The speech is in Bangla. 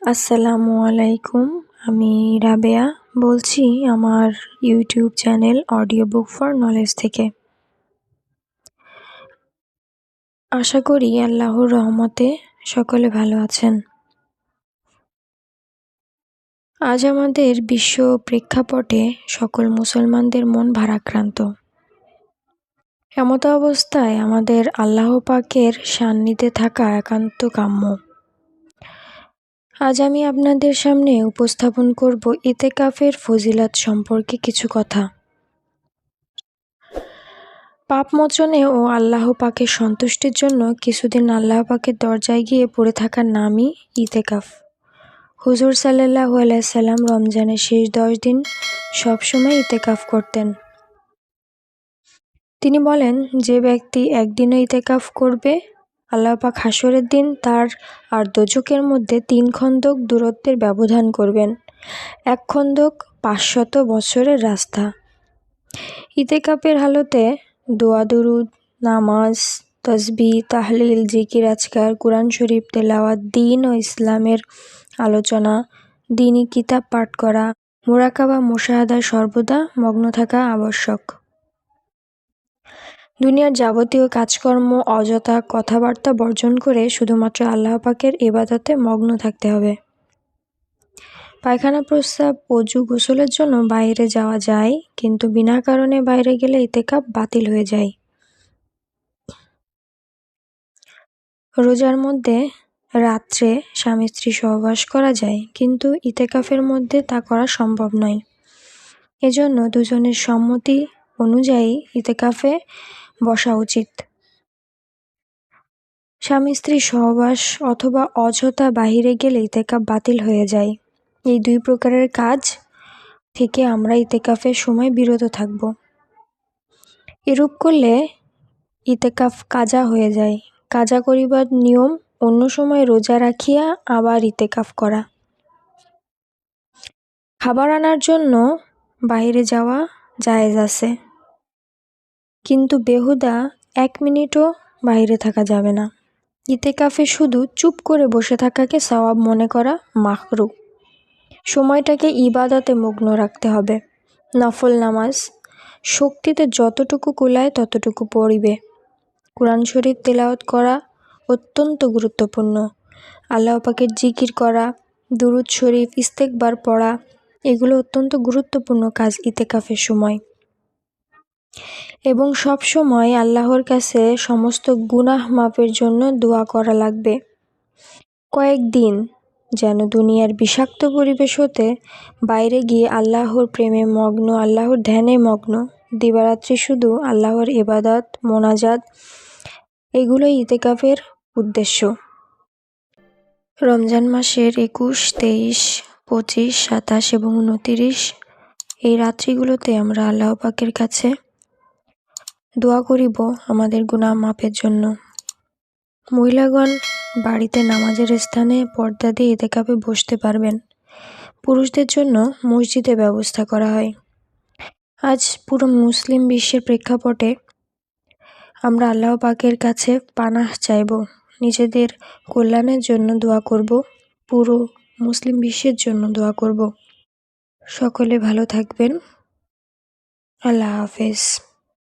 আসসালামু আলাইকুম। আমি রাবেয়া বলছি আমার YouTube channel audio book for knowledge থেকে। আশা করি আল্লাহর রহমতে সকলে ভালো আছেন। আজ আমাদের বিশ্ব প্রেক্ষাপটে সকল মুসলমানদের মন ভারাক্রান্ত। এমত অবস্থায় আমাদের আল্লাহ পাকের সান্নিধ্যে থাকা একান্ত কাম্য। আজ আমি আপনাদের সামনে উপস্থাপন করব ইতিকাফের ফজিলত সম্পর্কে কিছু কথা। পাপ মোচনে ও আল্লাহ পাকের সন্তুষ্টির জন্য কিছুদিন আল্লাহ পাকের দরজায় গিয়ে পড়ে থাকার নামই ইতিকাফ। হুজুর সাল্লাল্লাহু আলাইহি সাল্লাম রমজানের শেষ 10 দিন সবসময় ইতিকাফ করতেন। তিনি বলেন, যে ব্যক্তি একদিনও ইতিকাফ করবে, আল্লাহ পাক হাসরের দিন তার আর দোজখের মধ্যে 3 খন্দক দূরত্বের ব্যবধান করবেন। 1 খন্দক 500 বছরের রাস্তা। ইতিকাফের হালতে দোয়া দুরুদ, নামাজ, তাসবিহ, তাহলিল, জিকির আজকার, কুরআন শরীফ তেলাওয়াত, দ্বীন ও ইসলামের আলোচনা, দ্বীনি কিতাব পাঠ করা, মুরাকাবা মুশাহাদায় সর্বদা মগ্ন থাকা আবশ্যক। দুনিয়ার যাবতীয় কাজকর্ম, অযথা কথাবার্তা বর্জন করে শুধুমাত্র আল্লাহ পাকের ইবাদতে মগ্ন থাকতে হবে। পায়খানা, প্রস্রাব, অজু, গোসলের জন্য বাইরে যাওয়া যায়, কিন্তু বিনা কারণে বাইরে গেলে ইতিকাফ বাতিল হয়ে যায়। রোজার মধ্যে রাত্রে স্বামী স্ত্রী সহবাস করা যায়, কিন্তু ইতিকাফের মধ্যে তা করা সম্ভব নয়। এজন্য দুজনের সম্মতি অনুযায়ী ইতিকাফে বসা উচিত। স্বামী স্ত্রী সহবাস অথবা অযথা বাহিরে গেলে ইতিকাফ বাতিল হয়ে যায়। এই 2 প্রকারের কাজ থেকে আমরা ইতিকাফের সময় বিরত থাকব। এরূপ করলে ইতিকাফ কাজা হয়ে যায়। কাজা করিবার নিয়ম অন্য সময় রোজা রাখিয়া আবার ইতিকাফ করা। খাবার আনার জন্য বাইরে যাওয়া জায়েজ আছে, কিন্তু বেহুদা 1 মিনিটও বাইরে থাকা যাবে না। ইতিকাফে শুধু চুপ করে বসে থাকাকে সওয়াব মনে করা মাকরুহ। সময়টাকে ইবাদতে মগ্ন রাখতে হবে। নফল নামাজ শক্তিতে যতটুকু কুলায় ততটুকু পড়িবে। কুরআন শরীফ তেলাওয়াত করা অত্যন্ত গুরুত্বপূর্ণ। আল্লাহ পাকের জিকির করা, দুরুদ শরীফ, ইস্তেগফার পড়া, এগুলো অত্যন্ত গুরুত্বপূর্ণ কাজ ইতিকাফের সময়। এবং সব সময় আল্লাহর কাছে সমস্ত গুনাহ মাফের জন্য দোয়া করা লাগবে। কয়েকদিন যেন দুনিয়ার বিষাক্ত পরিবেশ হতে বাইরে গিয়ে আল্লাহর প্রেমে মগ্ন, আল্লাহর ধ্যানে মগ্ন, দিবারাত্রি শুধু আল্লাহর ইবাদত, মোনাজাত, এগুলোই ইতিকাফের উদ্দেশ্য। রমজান মাসের 21, 23, 25, 27 এবং 29 এই রাত্রিগুলোতে আমরা আল্লাহ পাকের কাছে দোয়া করিব আমাদের গুনাহ মাফের জন্য। মহিলাগণ বাড়িতে নামাজের স্থানে পর্দা দিয়ে ইতিকাফে বসতে পারবেন। পুরুষদের জন্য মসজিদে ব্যবস্থা করা হয়। আজ পুরো মুসলিম বিশ্বের প্রেক্ষাপটে আমরা আল্লাহ পাকের কাছে পানাহ চাইব, নিজেদের কল্যাণের জন্য দোয়া করব, পুরো মুসলিম বিশ্বের জন্য দোয়া করব। সকলে ভালো থাকবেন। আল্লাহ হাফেজ।